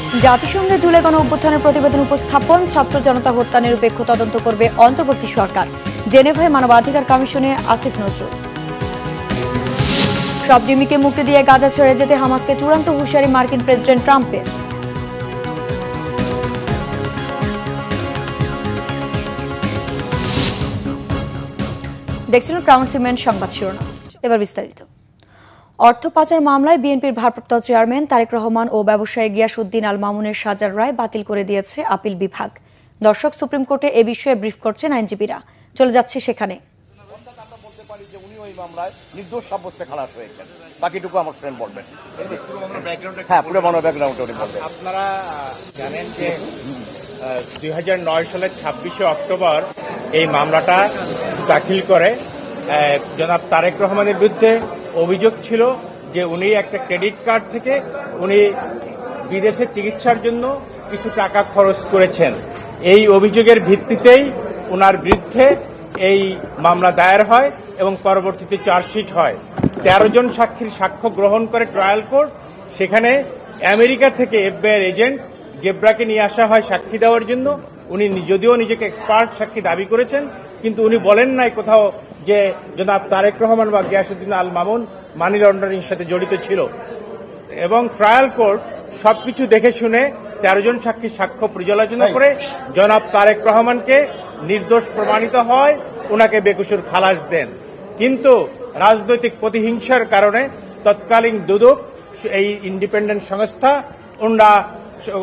জাতিসংঘে জুলাই গণ অভ্যুত্থানের প্রতিবেদন উপস্থাপন, ছাত্র জনতা হত্যা নিরপেক্ষ তদন্ত করবে অন্তর্বর্তী সরকার। জেনেভায় মানবাধিকার কমিশনে আসিফ নজরুল। সব জিম্মিকে মুক্তি দিয়ে গাজা ছেড়ে যেতে হামাসকে চূড়ান্ত হুঁশিয়ারি মার্কিন প্রেসিডেন্ট ট্রাম্পের। দেখছিলেন ক্রাউন সিমেন্ট সংবাদ শিরোনাম, এবার বিস্তারিত। অর্থ পাচার মামলায় বিএনপির ভারপ্রাপ্ত চেয়ারম্যান তারেক রহমান ও ব্যবসায়ী গিয়াসউদ্দিন আল মামুনের সাজার রায় বাতিল করে দিয়েছে আপিল বিভাগ। দর্শক, সুপ্রিম কোর্টে এ বিষয়ে ব্রিফ করছেন আইনজীবীরা। চলে যাচ্ছে সেখানে। নির্দোষ সাব্যস্তে খালাস হয়েছেন, বাকিটুকু আমার ফ্রেন্ড বলবেন। হ্যাঁ, পুরো মামলার ব্যাকগ্রাউন্ড উনি বলবেন। আপনারা জানেন যে 2009 সালের 26শে অক্টোবর এই মামলাটা দাখিল করে জনাব তারেক রহমানের বিরুদ্ধে অভিযোগ ছিল যে উনি একটা ক্রেডিট কার্ড থেকে উনি বিদেশে চিকিৎসার জন্য কিছু টাকা খরচ করেছেন। এই অভিযোগের ভিত্তিতেই ওনার বিরুদ্ধে এই মামলা দায়ের হয় এবং পরবর্তীতে চার্জশিট হয়। 13 জন সাক্ষীর সাক্ষ্য গ্রহণ করে ট্রায়াল কোর্ট। সেখানে আমেরিকা থেকে এফবিআই এজেন্ট জেব্রাকে নিয়ে আসা হয় সাক্ষী দেওয়ার জন্য। উনি যদিও নিজেকে এক্সপার্ট সাক্ষী দাবি করেছেন, কিন্তু উনি বলেন নাই কোথাও যে জনাব তারেক রহমান বা গিয়াসউদ্দিন আল মামুন মানি লন্ডারিং সাথে জড়িত ছিল। এবং ট্রায়াল কোর্ট সবকিছু দেখে শুনে 13 জন সাক্ষীর সাক্ষ্য পর্যালোচনা করে জনাব তারেক রহমানকে নির্দোষ প্রমাণিত হয়, ওনাকে বেকসুর খালাস দেন। কিন্তু রাজনৈতিক প্রতিহিংসার কারণে তৎকালীন দুদক, এই ইন্ডিপেন্ডেন্ট সংস্থা, ওনারা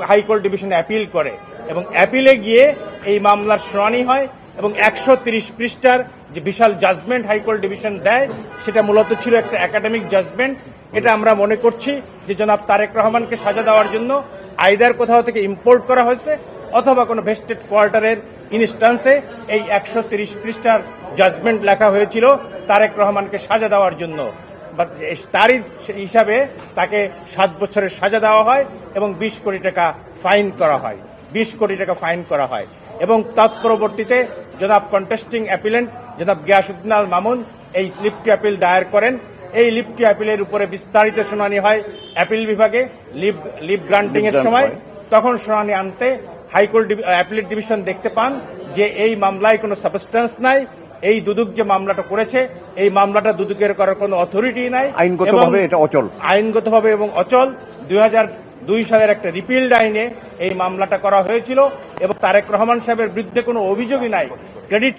হাইকোর্ট ডিভিশনে অ্যাপিল করে এবং অ্যাপিলে গিয়ে এই মামলার শুনানি হয় এবং 130 পৃষ্ঠার যে বিশাল জাজমেন্ট হাইকোর্ট ডিভিশন দেয়, সেটা মূলত ছিল একটা একাডেমিক জাজমেন্ট। এটা আমরা মনে করছি যে জনাব তারেক রহমানকে সাজা দেওয়ার জন্য আইদার কোথাও থেকে ইম্পোর্ট করা হয়েছে অথবা কোনো ভেস্টেড কোয়ার্টারের ইনস্টান্সে এই 130 পৃষ্ঠার জাজমেন্ট লেখা হয়েছিল তারেক রহমানকে সাজা দেওয়ার জন্য। তারই হিসাবে তাকে 7 বছরের সাজা দেওয়া হয় এবং 20 কোটি টাকা ফাইন করা হয়। 20 কোটি টাকা ফাইন করা হয় এবং তৎপরবর্তীতে জনাব কন্টেস্টিং অ্যাপিলেন্ট জনাব গিয়াসউদ্দিন আল মামুন এই লিফটি অ্যাপিল দায়ের করেন। এই লিফটি অ্যাপিলের উপরে বিস্তারিত শুনানি হয় অ্যাপিল বিভাগে লিভ গ্রান্টিং এর সময়। তখন শুনানি আনতে হাইকোর্ট অ্যাপিলেট ডিভিশন দেখতে পান যে এই মামলায় কোনো সাবস্টেন্স নাই। এই দুদক যে মামলাটা করেছে, এই মামলাটা দুদকের করার কোনো অথরিটি নাই, আইনগতভাবে এটা অচল, আইনগতভাবে এবং অচল। 2002 সালের একটা রিপিল্ড আইনে এই মামলাটা করা হয়েছিল এবং তারেক রহমান সাহেবের বিরুদ্ধে কোনো অভিযোগই নাই। ক্রেডিট।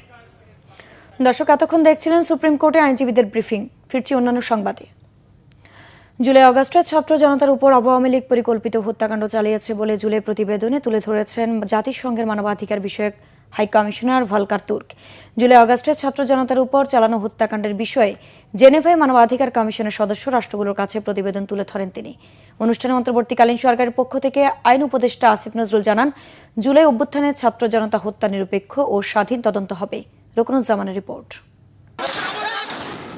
দর্শক, এতক্ষণ দেখছিলেন সুপ্রিম কোর্টে আইনজীবীদের ব্রিফিং। ফিরছি অন্যান্য সংবাদে। জুলাই আগস্টে ছাত্র জনতার উপর আওয়ামী লীগ পরিকল্পিত হত্যাকাণ্ড চালিয়েছে বলে জুলাই প্রতিবেদনে তুলে ধরেছেন জাতিসংঘের মানবাধিকার বিষয়ক হাই কমিশনার ভলকার তুর্ক। জুলাই আগস্টে ছাত্র জনতার উপর চালানো হত্যাকাণ্ডের বিষয়ে জেনেভায় মানবাধিকার কমিশনের সদস্য রাষ্ট্রগুলোর কাছে প্রতিবেদন তুলে ধরেন তিনি। অনুষ্ঠানে অন্তর্বর্তীকালীন সরকারের পক্ষ থেকে আইন উপদেষ্টা আসিফ নজরুল জানান, জুলাই অভ্যুত্থানে ছাত্র জনতা হত্যা নিরপেক্ষ ও স্বাধীন তদন্ত হবে। রুকনুজ্জামানের রিপোর্ট।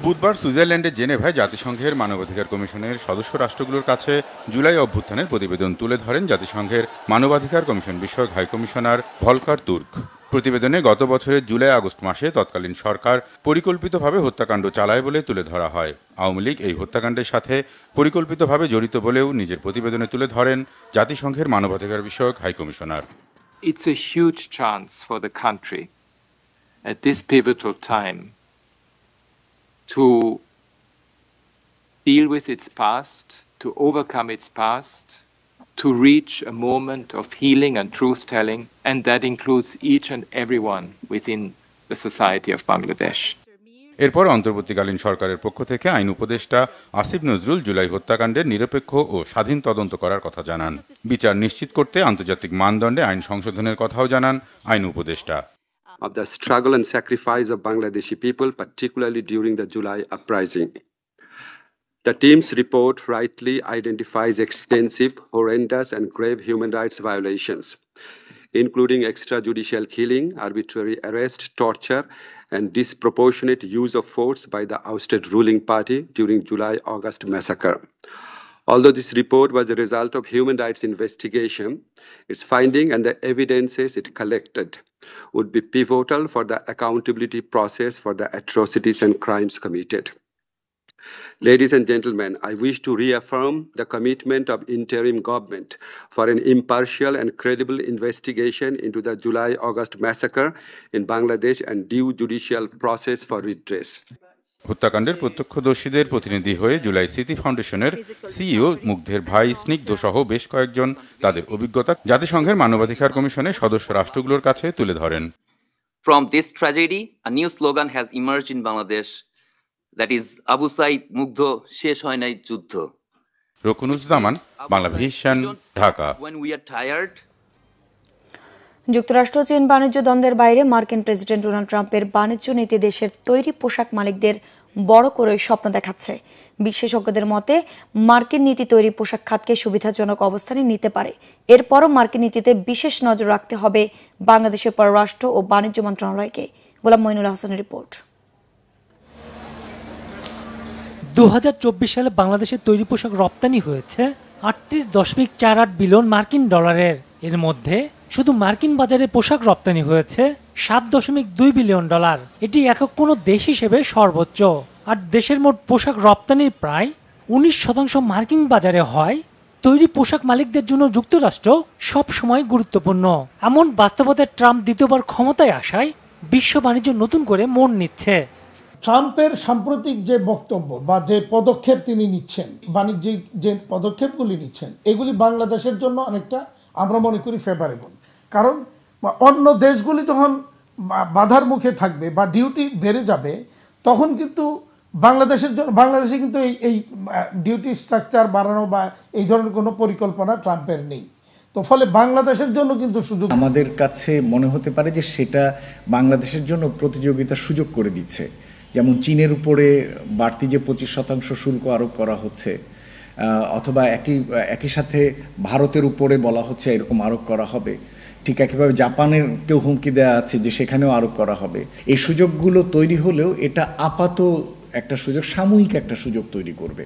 বুধবার সুইজারল্যান্ডের জেনেভায় জাতিসংঘের মানবাধিকার কমিশনের সদস্য রাষ্ট্রগুলোর কাছে জুলাই অভ্যুত্থানের প্রতিবেদন তুলে ধরেন জাতিসংঘের মানবাধিকার কমিশন বিষয়ক হাইকমিশনার ভলকার তুর্ক। প্রতিবেদনে গত বছরের জুলাই আগস্ট মাসে তৎকালীন সরকার পরিকল্পিতভাবে হত্যাকাণ্ড চালায় বলে তুলে ধরা হয়। আওয়ামী লীগ এই হত্যাকাণ্ডের সাথে পরিকল্পিতভাবে জড়িত বলেও নিজের প্রতিবেদনে তুলে ধরেন জাতিসংঘের মানবাধিকার বিষয়ক high commissioner. It's a huge chance for the country at this pivotal time to deal with its past, to overcome its past, to reach a moment of healing and truth-telling, and that includes each and everyone within the society of Bangladesh. এরপর অন্তর্বর্তীকালীন সরকারের পক্ষ থেকে আইন উপদেষ্টা আসিফ নজরুল জুলাই হত্যাকাণ্ডের নিরপেক্ষ ও স্বাধীন তদন্ত করার কথা জানান। বিচার নিশ্চিত করতে আন্তর্জাতিক মানদণ্ডে আইন সংশোধনের কথাও জানান আইন উপদেষ্টা। Of the struggle and sacrifice of Bangladeshi people, particularly during the July uprising. The team's report rightly identifies extensive, horrendous, and grave human rights violations, including extrajudicial killing, arbitrary arrest, torture, and disproportionate use of force by the ousted ruling party during July-August massacre. Although this report was a result of human rights investigation, its finding and the evidences it collected would be pivotal for the accountability process for the atrocities and crimes committed. Ladies and gentlemen, I wish to reaffirm the commitment of interim government for an impartial and credible investigation into the July-August massacre in Bangladesh and due judicial process for redress. হত্যাকাণ্ডের প্রত্যক্ষদর্শীদের প্রতিনিধি হয়ে জুলাই স্মৃতি ফাউন্ডেশনের CEO মুগ্ধের ভাই স্নিগ্ধ সহ বেশ কয়েকজন তাদের অভিজ্ঞতা জাতিসংঘের মানবাধিকার কমিশনের সদস্য রাষ্ট্রগুলোর কাছে তুলে ধরেন। From this tragedy, a new slogan has emerged in Bangladesh, that is Abu Said Mugdho শেষ হয় নাই যুদ্ধ। Rokunuzzaman, Bangla vision, Dhaka. When we are tired, যুক্তরাষ্ট্র চীন বাণিজ্য দ্বন্দ্বের বাইরে মার্কিন প্রেসিডেন্ট ডোনাল্ড ট্রাম্পের বাণিজ্য নীতি দেশের তৈরি পোশাক মালিকদের বড় করে স্বপ্ন দেখাচ্ছে। বিশেষজ্ঞদের মতে মার্কিন নীতি তৈরি পোশাক খাতকে সুবিধাজনক অবস্থানে নিতে পারে। এরপরও মার্কিন নীতিতে বিশেষ নজর রাখতে হবে বাংলাদেশের পররাষ্ট্র ও বাণিজ্য মন্ত্রণালয়কে। গোলাম মঈনুল হাসানের রিপোর্ট। 2024 সালে বাংলাদেশের তৈরি পোশাক রপ্তানি হয়েছে 38.48 বিলিয়ন মার্কিন ডলারের। এর মধ্যে শুধু মার্কিন বাজারে পোশাক রপ্তানি হয়েছে 7.2 বিলিয়ন ডলার। এটি একক কোনো দেশ হিসেবে সর্বোচ্চ। আর দেশের মোট পোশাক রপ্তানির প্রায় 19% মার্কিন বাজারে হয়। তৈরি পোশাক মালিকদের জন্য যুক্তরাষ্ট্র সবসময় গুরুত্বপূর্ণ। এমন বাস্তবতায় ট্রাম্প দ্বিতীয়বার ক্ষমতায় আসায় বিশ্ব বাণিজ্য নতুন করে মোড় নিচ্ছে। ট্রাম্পের সাম্প্রতিক যে বক্তব্য বা যে পদক্ষেপ তিনি নিচ্ছেন, বাণিজ্যিক যে পদক্ষেপগুলি নিচ্ছেন, এগুলি বাংলাদেশের জন্য অনেকটা আমরা মনে করি ফেভারেবল। কারণ অন্য দেশগুলি যখন বাধার মুখে থাকবে বা ডিউটি বেড়ে যাবে, তখন কিন্তু বাংলাদেশের জন্য বাংলাদেশে কিন্তু এই ডিউটি স্ট্রাকচার বাড়ানো বা এই ধরনের কোনো পরিকল্পনা ট্রাম্পের নেই। তো ফলে বাংলাদেশের জন্য কিন্তু সুযোগ, আমাদের কাছে মনে হতে পারে যে সেটা বাংলাদেশের জন্য প্রতিযোগিতার সুযোগ করে দিচ্ছে। যেমন চীনের উপরে বাড়তি যে 25% শুল্ক আরোপ করা হচ্ছে, অথবা একই সাথে ভারতের উপরে বলা হচ্ছে এরকম আরোপ করা হবে। ঠিক একইভাবে জাপানের কেউ হুমকি দেওয়া আছে যে সেখানেও আরোপ করা হবে। এই সুযোগগুলো তৈরি হলেও এটা আপাত একটা সুযোগ, সাময়িক একটা সুযোগ তৈরি করবে।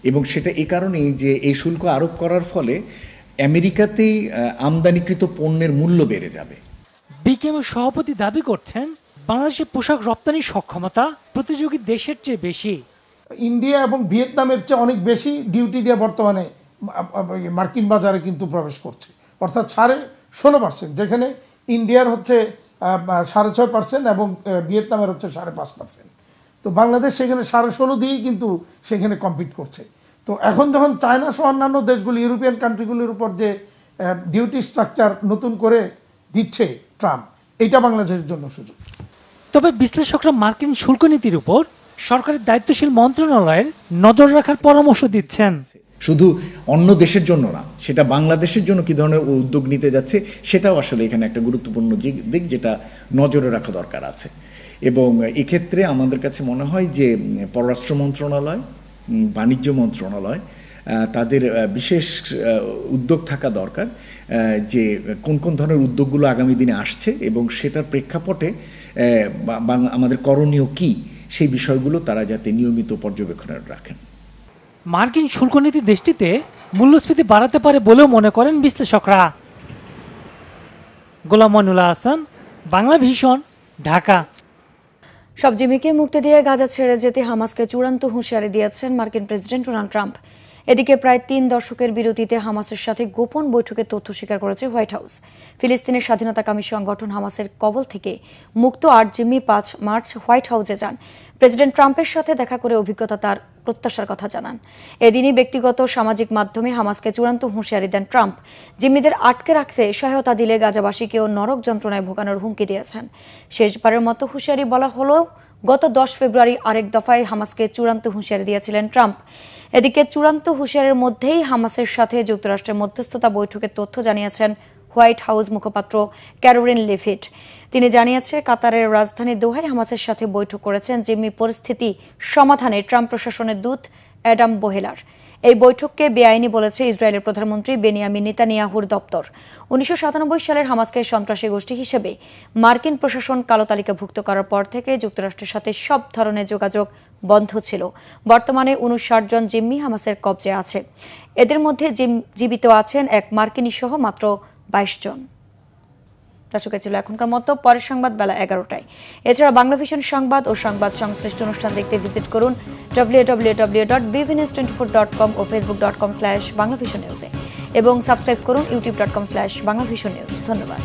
এবং সেটা এই কারণেই যে এই শুল্ক আরোপ করার ফলে আমেরিকাতেই আমদানিকৃত পণ্যের মূল্য বেড়ে যাবে। বিকেএমের সভাপতি দাবি করছেন বাংলাদেশের পোশাক রপ্তানির সক্ষমতা প্রতিযোগী দেশের চেয়ে বেশি। ইন্ডিয়া এবং ভিয়েতনামের চেয়ে অনেক বেশি ডিউটি দিয়ে বর্তমানে মার্কিন বাজারে কিন্তু প্রবেশ করছে, অর্থাৎ 16.5%, যেখানে ইন্ডিয়ার হচ্ছে 6.5% এবং ভিয়েতনামের হচ্ছে 5.5%। তো বাংলাদেশ সেখানে 16.5 দিয়েই কিন্তু সেখানে কম্পিট করছে। তো এখন যখন চায়না সহ অন্যান্য দেশগুলি, ইউরোপিয়ান কান্ট্রিগুলির উপর যে ডিউটি স্ট্রাকচার নতুন করে দিচ্ছে ট্রাম্প, এটা বাংলাদেশের জন্য সুযোগ। তবে বিশ্লেষকরা মার্কিন শুল্ক নীতির উপর সরকারের দায়িত্বশীল মন্ত্রণালয়ের নজর রাখার পরামর্শ দিচ্ছেন। শুধু অন্য দেশের জন্য না, সেটা বাংলাদেশের জন্য কি ধরনের উদ্যোগ নিতে যাচ্ছে সেটাও আসলে এখানে একটা গুরুত্বপূর্ণ দিক, যেটা নজরে রাখা দরকার আছে। এবং এক্ষেত্রে আমাদের কাছে মনে হয় যে পররাষ্ট্র মন্ত্রণালয়, বাণিজ্য মন্ত্রণালয়, তাদের বিশেষ উদ্যোগ থাকা দরকার যে কোন কোন ধরনের উদ্যোগগুলো আগামী দিনে আসছে এবং সেটার প্রেক্ষাপটে আমাদের করণীয় কি, সেই বিষয়গুলো তারা যাতে নিয়মিত পর্যবেক্ষণে রাখেন। মার্কিন শুল্ক নীতি দেশটিতে মূল্যস্ফীতি বাড়াতে পারে বলেও মনে করেন বিশ্লেষকরা। গোলাম মঈনুল হাসান, বাংলা ভিশন, ঢাকা। সব জিম্মিকে মুক্তি দিয়ে গাজা ছেড়ে যেতে হামাসকে চূড়ান্ত হুঁশিয়ারি দিয়েছেন মার্কিন প্রেসিডেন্ট ডোনাল্ড ট্রাম্প। এদিকে প্রায় 3 দশকের বিরতিতে হামাসের সাথে গোপন বৈঠকে তথ্য স্বীকার করেছে হোয়াইট হাউস। ফিলিস্তিনের স্বাধীনতাকামী সংগঠন হামাসের কবল থেকে মুক্ত 8 জিম্মি 5 মার্চ হোয়াইট হাউসে যান। প্রেসিডেন্ট ট্রাম্পের সাথে দেখা করে অভিজ্ঞতা তার প্রত্যাশার কথা জানান। এদিনই ব্যক্তিগত সামাজিক মাধ্যমে হামাসকে চূড়ান্ত হুঁশিয়ারি দেন ট্রাম্প। জিম্মিদের আটকে রাখতে সহায়তা দিলে গাজাবাসীকেও নরক যন্ত্রণায় ভোগানোর হুমকি দিয়েছেন। শেষবারের মতো হুঁশিয়ারি বলা হলো গত 10 ফেব্রুয়ারি আরেক দফায় হামাসকে চূড়ান্ত হুঁশিয়ারি দিয়েছিলেন ট্রাম্প। এদিকে চূড়ান্ত হুঁশিয়ারির মধ্যেই হামাসের সাথে যুক্তরাষ্ট্রের মধ্যস্থতা বৈঠকের তথ্য জানিয়েছেন হোয়াইট হাউস মুখপাত্র ক্যারোলিন লিভিট। তিনি জানিয়েছে কাতারের রাজধানী দোহায় হামাসের সাথে বৈঠক করেছেন জিম্মি পরিস্থিতি সমাধানে ট্রাম্প প্রশাসনের দূত অ্যাডাম বোহেলার। এই বৈঠককে বেআইনি বলেছে ইসরায়েলের প্রধানমন্ত্রী বেনিয়ামিন নেতানিয়াহুর দপ্তর। 1997 সালের হামাসকে সন্ত্রাসী গোষ্ঠী হিসেবে মার্কিন প্রশাসন কালো তালিকাভুক্ত করার পর থেকে যুক্তরাষ্ট্রের সাথে সব ধরনের যোগাযোগ বন্ধ ছিল। বর্তমানে 59 জন জিম্মি হামাসের কবজায় আছে। এদের মধ্যে জীবিত আছেন এক মার্কিনী সহ মাত্র 22 জন। দর্শক ছিল এখনকার মতো, পরের সংবাদ বেলা 11টায়। এছাড়া বাংলা ভিশন সংবাদ ও সংবাদ সংশ্লিষ্ট অনুষ্ঠান দেখতে ভিজিট করুন www.bvnews24.com ও facebook.com/banglavisionnews এবং সাবস্ক্রাইব করুন youtube.com/banglavisionnews। ধন্যবাদ।